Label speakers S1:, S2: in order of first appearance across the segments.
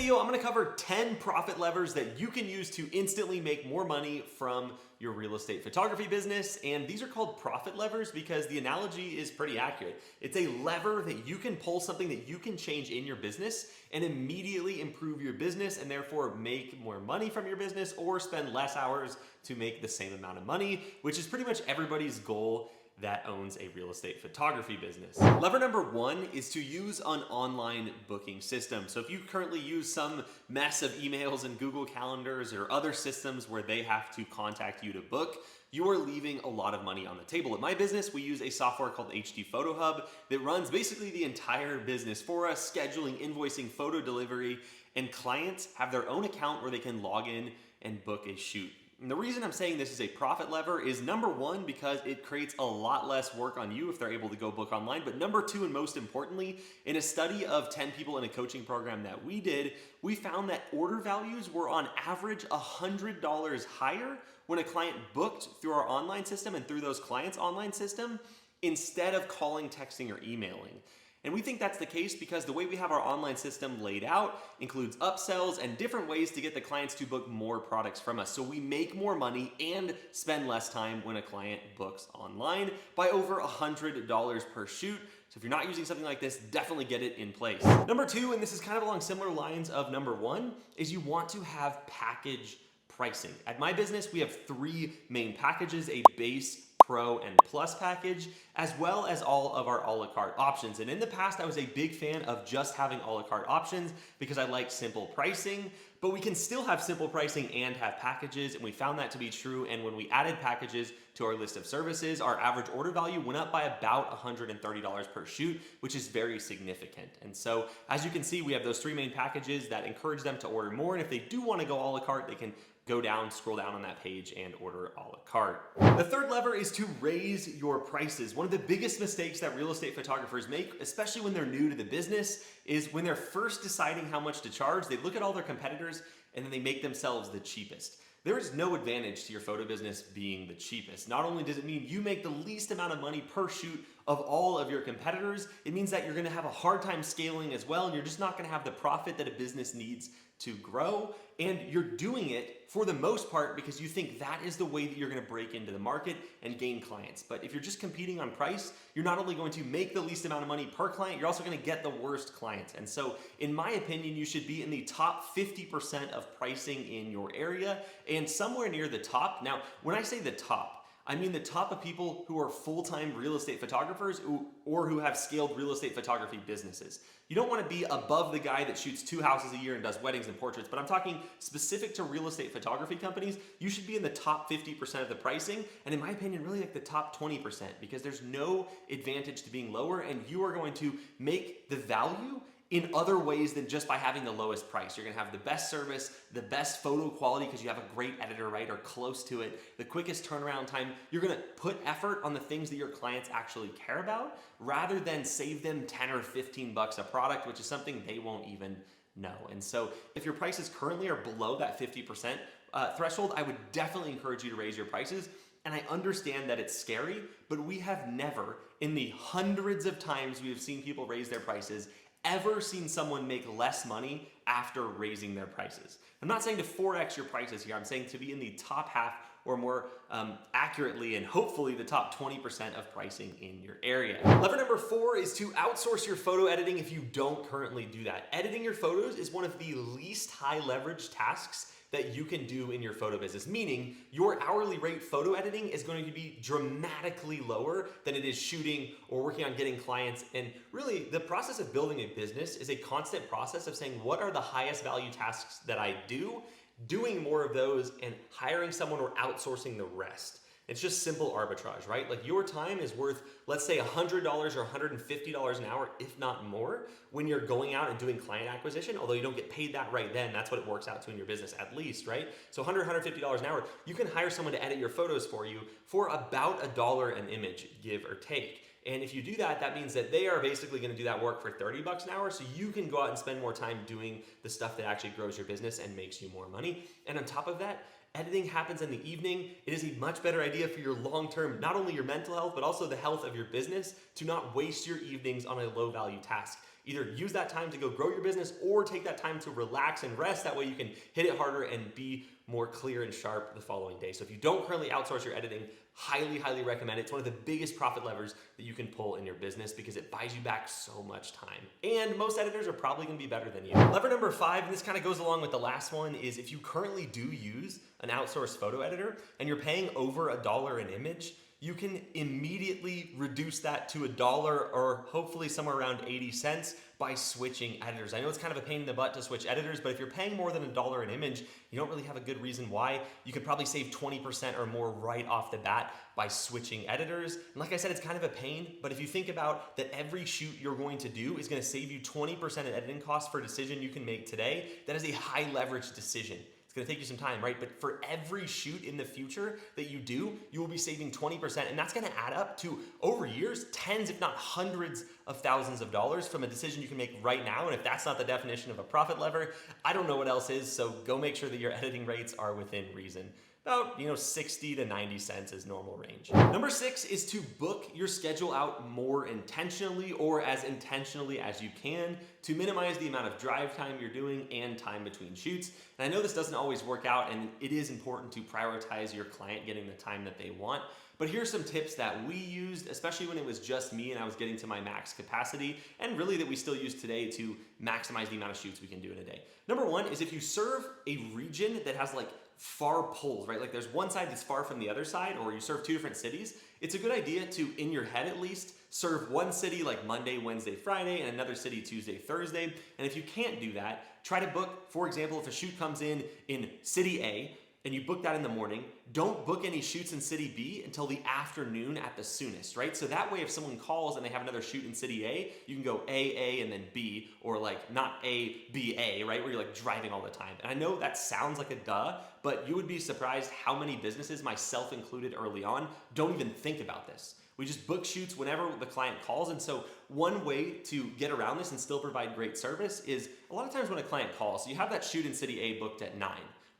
S1: video, I'm gonna cover 10 profit levers that you can use to instantly make more money from your real estate photography business. And these are called profit levers because the analogy is pretty accurate. It's a lever that you can pull, something that you can change in your business and immediately improve your business and therefore make more money from your business or spend less hours to make the same amount of money, which is pretty much everybody's goal that owns a real estate photography business. Lever number one is to use an online booking system. So if you currently use some mess of emails and Google Calendars or other systems where they have to contact you to book, you are leaving a lot of money on the table. At my business, we use a software called HD Photo Hub that runs basically the entire business for us, scheduling, invoicing, photo delivery, and clients have their own account where they can log in and book a shoot. And the reason I'm saying this is a profit lever is number one, because it creates a lot less work on you if they're able to go book online. But number two, and most importantly, in a study of 10 people in a coaching program that we did, we found that order values were on average $100 higher when a client booked through our online system and through those clients' online system instead of calling, texting, or emailing. And we think that's the case because the way we have our online system laid out includes upsells and different ways to get the clients to book more products from us. So we make more money and spend less time when a client books online by over $100 per shoot. So if you're not using something like this, definitely get it in place. Number two, and this is kind of along similar lines of number one, is you want to have package pricing. At my business, we have three main packages: a base, Pro, and Plus package, as well as all of our a la carte options. And in the past, I was a big fan of just having a la carte options because I like simple pricing, but we can still have simple pricing and have packages, and we found that to be true. And when we added packages to our list of services, our average order value went up by about $130 per shoot, which is very significant. And so as you can see, we have those three main packages that encourage them to order more. And if they do want to go a la carte, they can go down, scroll down on that page and order a la carte. The third lever is to raise your prices. One of the biggest mistakes that real estate photographers make, especially when they're new to the business, is when they're first deciding how much to charge, they look at all their competitors and then they make themselves the cheapest. There is no advantage to your photo business being the cheapest. Not only does it mean you make the least amount of money per shoot of all of your competitors, it means that you're gonna have a hard time scaling as well, and you're just not gonna have the profit that a business needs to grow. And you're doing it for the most part because you think that is the way that you're gonna break into the market and gain clients. But if you're just competing on price, you're not only going to make the least amount of money per client, you're also gonna get the worst clients. And so in my opinion, you should be in the top 50% of pricing in your area and somewhere near the top. Now, when I say the top, I mean the top of people who are full-time real estate photographers or who have scaled real estate photography businesses. You don't want to be above the guy that shoots 2 houses a year and does weddings and portraits, but I'm talking specific to real estate photography companies. You should be in the top 50% of the pricing, and in my opinion, really like the top 20%, because there's no advantage to being lower, and you are going to make the value in other ways than just by having the lowest price. You're gonna have the best service, the best photo quality because you have a great editor, right, or close to it, the quickest turnaround time. You're gonna put effort on the things that your clients actually care about rather than save them 10 or 15 bucks a product, which is something they won't even know. And so if your prices currently are below that 50% threshold, I would definitely encourage you to raise your prices. And I understand that it's scary, but we have never, in the hundreds of times we have seen people raise their prices, ever seen someone make less money after raising their prices. I'm not saying to 4x your prices here, I'm saying to be in the top half or more accurately and hopefully the top 20% of pricing in your area. Lever number four is to outsource your photo editing if you don't currently do that. Editing your photos is one of the least high leverage tasks that you can do in your photo business, meaning your hourly rate photo editing is going to be dramatically lower than it is shooting or working on getting clients. And really, the process of building a business is a constant process of saying, what are the highest value tasks that I do, doing more of those, and hiring someone or outsourcing the rest. It's just simple arbitrage, right? Like your time is worth, let's say $100 or $150 an hour, if not more, when you're going out and doing client acquisition, although you don't get paid that right then. That's what it works out to in your business at least, right? So $100, $150 an hour, you can hire someone to edit your photos for you for about $1 an image, give or take. And if you do that, that means that they are basically gonna do that work for 30 bucks an hour, so you can go out and spend more time doing the stuff that actually grows your business and makes you more money. And on top of that, editing happens in the evening. It is a much better idea for your long-term, not only your mental health, but also the health of your business, to not waste your evenings on a low-value task. Either use that time to go grow your business or take that time to relax and rest. That way you can hit it harder and be more clear and sharp the following day. So if you don't currently outsource your editing, highly recommend it. It's one of the biggest profit levers that you can pull in your business because it buys you back so much time. And most editors are probably gonna be better than you. Lever number 5, and this kind of goes along with the last one, is if you currently do use an outsourced photo editor and you're paying over $1 an image, you can immediately reduce that to $1 or hopefully somewhere around 80 cents by switching editors. I know it's kind of a pain in the butt to switch editors, but if you're paying more than $1 an image, you don't really have a good reason why. You could probably save 20% or more right off the bat by switching editors. And like I said, it's kind of a pain, but if you think about that every shoot you're going to do is gonna save you 20% in editing costs for a decision you can make today, that is a high leverage decision. It's gonna take you some time, right? But for every shoot in the future that you do, you will be saving 20%, and that's gonna add up to, over years, tens if not hundreds of thousands of dollars from a decision you can make right now. And if that's not the definition of a profit lever, I don't know what else is, so go make sure that your editing rates are within reason. About 60 to 90 cents is normal range. Number 6 is to book your schedule out more intentionally, or as intentionally as you can, to minimize the amount of drive time you're doing and time between shoots. And I know this doesn't always work out, and it is important to prioritize your client getting the time that they want. But here's some tips that we used, especially when it was just me and I was getting to my max capacity, and really that we still use today to maximize the amount of shoots we can do in a day. Number 1 is if you serve a region that has like far pulls, right? Like there's one side that's far from the other side, or you serve 2 different cities, it's a good idea to, in your head at least, serve one city like Monday, Wednesday, Friday, and another city Tuesday, Thursday. And if you can't do that, try to book, for example, if a shoot comes in city A, and you book that in the morning, don't book any shoots in city B until the afternoon at the soonest, right? So that way if someone calls and they have another shoot in city A, you can go A, and then B, or like not A, B, A, right? Where you're like driving all the time. And I know that sounds like a duh, but you would be surprised how many businesses, myself included early on, don't even think about this. We just book shoots whenever the client calls. And so one way to get around this and still provide great service is a lot of times when a client calls, so you have that shoot in city A booked at 9.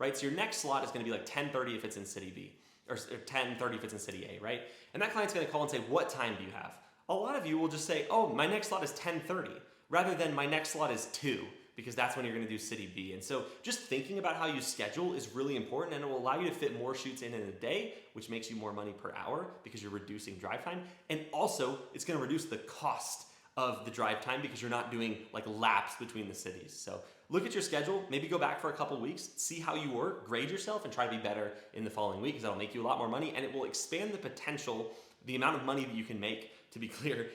S1: Right? So your next slot is going to be like 10:30 if it's in city B, or 10:30 if it's in city A, right? And that client's going to call and say, what time do you have? A lot of you will just say, oh, my next slot is 10:30, rather than my next slot is 2, because that's when you're going to do city B. And so just thinking about how you schedule is really important, and it will allow you to fit more shoots in a day, which makes you more money per hour because you're reducing drive time. And also it's going to reduce the cost of the drive time because you're not doing like laps between the cities. So look at your schedule, maybe go back for a couple weeks, see how you work, grade yourself, and try to be better in the following week, because that'll make you a lot more money, and it will expand the potential, the amount of money that you can make, to be clear,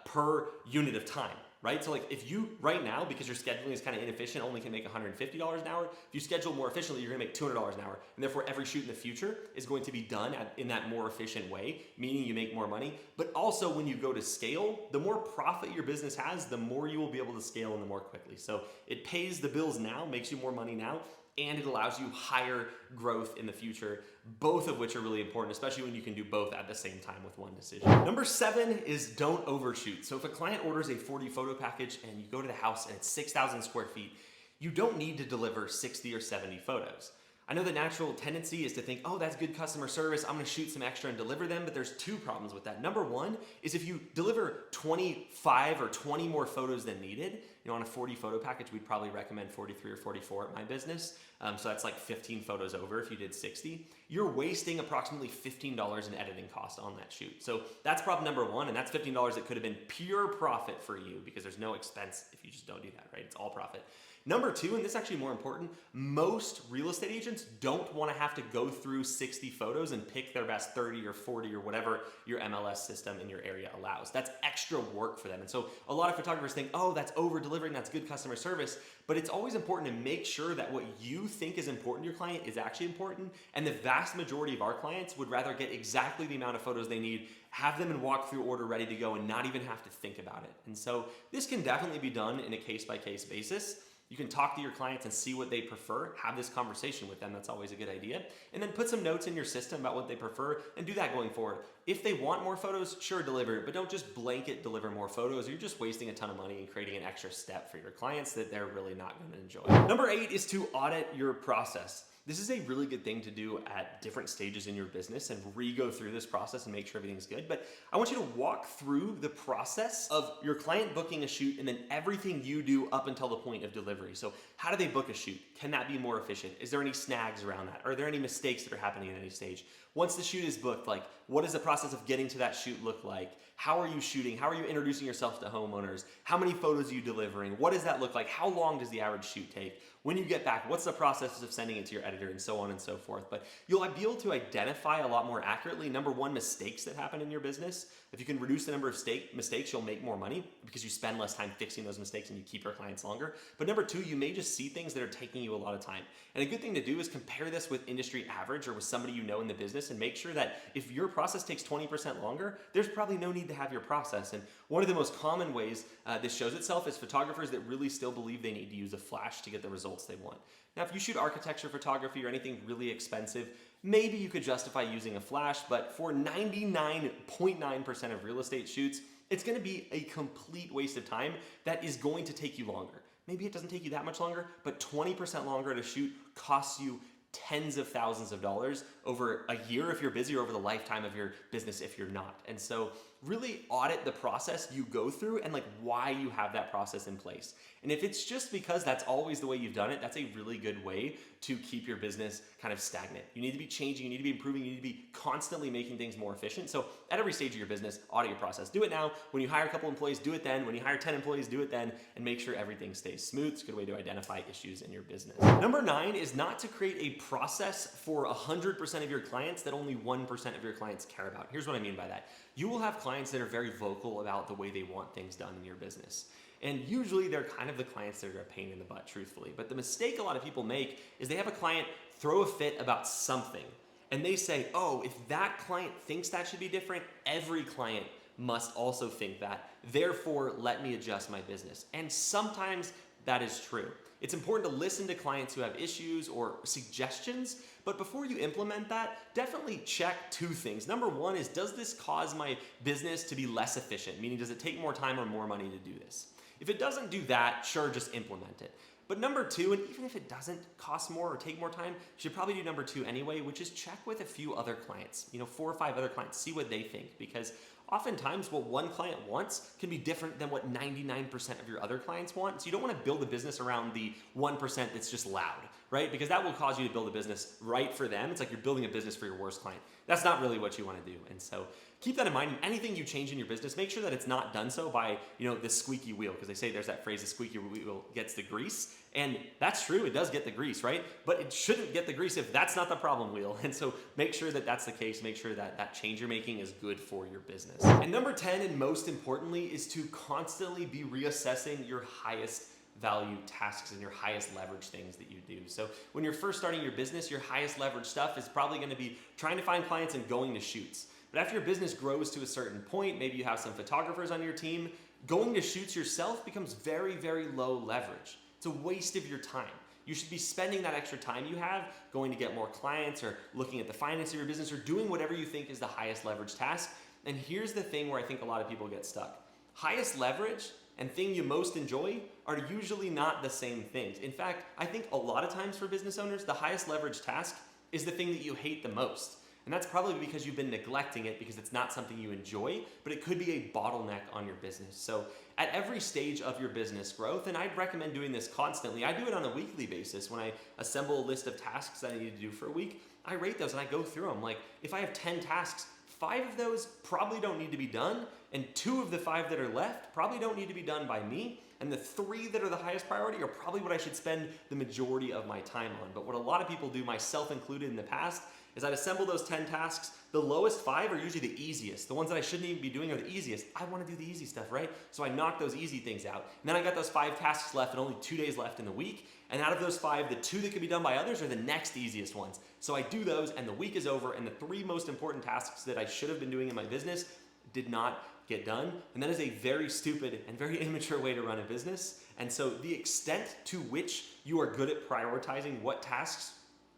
S1: per unit of time. Right? So like if you right now, because your scheduling is kind of inefficient, only can make $150 an hour, if you schedule more efficiently, you're gonna make $200 an hour. And therefore every shoot in the future is going to be done in that more efficient way, meaning you make more money. But also when you go to scale, the more profit your business has, the more you will be able to scale and the more quickly. So it pays the bills now, makes you more money now, and it allows you higher growth in the future, both of which are really important, especially when you can do both at the same time with one decision. Number 7 is don't overshoot. So if a client orders a 40 photo package and you go to the house and it's 6,000 square feet, you don't need to deliver 60 or 70 photos. I know the natural tendency is to think, oh, that's good customer service, I'm gonna shoot some extra and deliver them, but there's 2 problems with that. Number 1 is if you deliver 25 or 20 more photos than needed, on a 40 photo package, we'd probably recommend 43 or 44 at my business. So that's like 15 photos over if you did 60. You're wasting approximately $15 in editing cost on that shoot. So that's problem number 1, and that's $15 that could have been pure profit for you because there's no expense if you just don't do that, right? It's all profit. Number 2, and this is actually more important, most real estate agents don't want to have to go through 60 photos and pick their best 30 or 40 or whatever your MLS system in your area allows. That's extra work for them. And so a lot of photographers think, oh, that's over delivering, that's good customer service. But it's always important to make sure that what you think is important to your client is actually important. And the vast majority of our clients would rather get exactly the amount of photos they need, have them in walkthrough order ready to go, and not even have to think about it. And so this can definitely be done in a case-by-case basis. You can talk to your clients and see what they prefer, have this conversation with them, that's always a good idea, and then put some notes in your system about what they prefer and do that going forward. If they want more photos, sure, deliver, but don't just blanket deliver more photos. You're just wasting a ton of money and creating an extra step for your clients that they're really not going to enjoy. Number 8 is to audit your process. This is a really good thing to do at different stages in your business and re-go through this process and make sure everything's good. But I want you to walk through the process of your client booking a shoot and then everything you do up until the point of delivery. So how do they book a shoot? Can that be more efficient? Is there any snags around that? Are there any mistakes that are happening at any stage? Once the shoot is booked, like what does the process of getting to that shoot look like? How are you shooting? How are you introducing yourself to homeowners? How many photos are you delivering? What does that look like? How long does the average shoot take? When you get back, what's the process of sending it to your editor and so on and so forth? But you'll be able to identify a lot more accurately, number one, mistakes that happen in your business. If you can reduce the number of mistakes, you'll make more money because you spend less time fixing those mistakes and you keep your clients longer. But number two, you may just see things that are taking you a lot of time. And a good thing to do is compare this with industry average or with somebody you know in the business and make sure that if your process takes 20% longer, there's probably no need to have your process. And one of the most common ways this shows itself is photographers that really still believe they need to use a flash to get the results they want. Now, if you shoot architecture photography or anything really expensive, maybe you could justify using a flash, but for 99.9% of real estate shoots, it's gonna be a complete waste of time that is going to take you longer. Maybe it doesn't take you that much longer, but 20% longer at a shoot costs you tens of thousands of dollars over a year if you're busy or over the lifetime of your business if you're not. And so really audit the process you go through and like why you have that process in place. And if it's just because that's always the way you've done it, that's a really good way to keep your business kind of stagnant. You need to be changing, you need to be improving, you need to be constantly making things more efficient. So at every stage of your business, audit your process. Do it now. When you hire a couple employees, do it then. When you hire 10 employees, do it then, and make sure everything stays smooth. It's a good way to identify issues in your business. Number 9 is not to create a process for 100% of your clients that only 1% of your clients care about. Here's what I mean by that. You will have clients that are very vocal about the way they want things done in your business. And usually they're kind of the clients that are a pain in the butt, truthfully. But the mistake a lot of people make is they have a client throw a fit about something. And they say, oh, if that client thinks that should be different, every client must also think that. Therefore, let me adjust my business. And sometimes that is true. It's important to listen to clients who have issues or suggestions, but before you implement that, definitely check 2 things. Number 1 is, does this cause my business to be less efficient? Meaning, does it take more time or more money to do this? If it doesn't do that, sure, just implement it. But number 2, and even if it doesn't cost more or take more time, you should probably do number 2 anyway, which is check with a few other clients, 4 or 5 other clients, see what they think, because oftentimes what one client wants can be different than what 99% of your other clients want. So you don't want to build a business around the 1% that's just loud, right? Because that will cause you to build a business right for them. It's like you're building a business for your worst client. That's not really what you want to do. And so keep that in mind. Anything you change in your business, make sure that it's not done so by, the squeaky wheel, because they say there's that phrase, the squeaky wheel gets the grease. And that's true, it does get the grease, right? But it shouldn't get the grease if that's not the problem wheel. And so make sure that that's the case. Make sure that that change you're making is good for your business. And number 10, and most importantly, is to constantly be reassessing your highest value tasks and your highest leverage things that you do. So when you're first starting your business, your highest leverage stuff is probably going to be trying to find clients and going to shoots. But after your business grows to a certain point, maybe you have some photographers on your team, going to shoots yourself becomes very, very low leverage. It's a waste of your time. You should be spending that extra time you have going to get more clients or looking at the finance of your business or doing whatever you think is the highest leverage task. And here's the thing where I think a lot of people get stuck. Highest leverage and thing you most enjoy are usually not the same things. In fact, I think a lot of times for business owners, the highest leverage task is the thing that you hate the most. And that's probably because you've been neglecting it because it's not something you enjoy, but it could be a bottleneck on your business. So at every stage of your business growth, and I'd recommend doing this constantly, I do it on a weekly basis. When I assemble a list of tasks that I need to do for a week, I rate those and I go through them. Like if I have 10 tasks, 5 of those probably don't need to be done, and 2 of the 5 that are left probably don't need to be done by me, and the 3 that are the highest priority are probably what I should spend the majority of my time on. But what a lot of people do, myself included in the past, is I'd assemble those 10 tasks. The lowest 5 are usually the easiest. The ones that I shouldn't even be doing are the easiest. I want to do the easy stuff, right? So I knock those easy things out. And then I got those 5 tasks left and only 2 days left in the week. And out of those 5, the 2 that can be done by others are the next easiest ones. So I do those and the week is over, and the 3 most important tasks that I should have been doing in my business did not get done. And that is a very stupid and very immature way to run a business. And so the extent to which you are good at prioritizing what tasks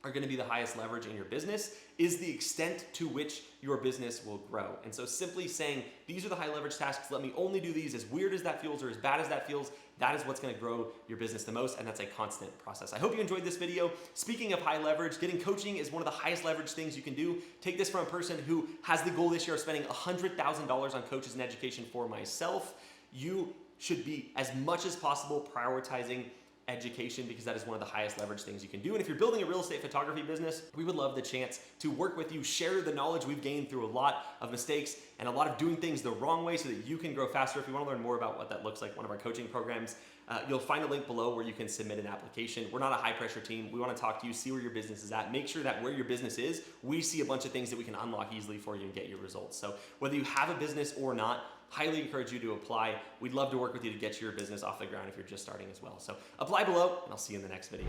S1: are going to be the highest leverage in your business is the extent to which your business will grow. And so simply saying, these are the high leverage tasks, let me only do these, as weird as that feels or as bad as that feels, that is what's gonna grow your business the most, and that's a constant process. I hope you enjoyed this video. Speaking of high leverage, getting coaching is one of the highest leverage things you can do. Take this from a person who has the goal this year of spending $100,000 on coaches and education for myself. You should be, as much as possible, prioritizing education, because that is one of the highest leverage things you can do. And if you're building a real estate photography business, we would love the chance to work with you, share the knowledge we've gained through a lot of mistakes and a lot of doing things the wrong way so that you can grow faster. If you want to learn more about what that looks like, one of our coaching programs, you'll find a link below where you can submit an application. We're not a high pressure team. We want to talk to you, see where your business is at, make sure that where your business is, we see a bunch of things that we can unlock easily for you and get your results. So whether you have a business or not, highly encourage you to apply. We'd love to work with you to get your business off the ground if you're just starting as well. So apply below, and I'll see you in the next video.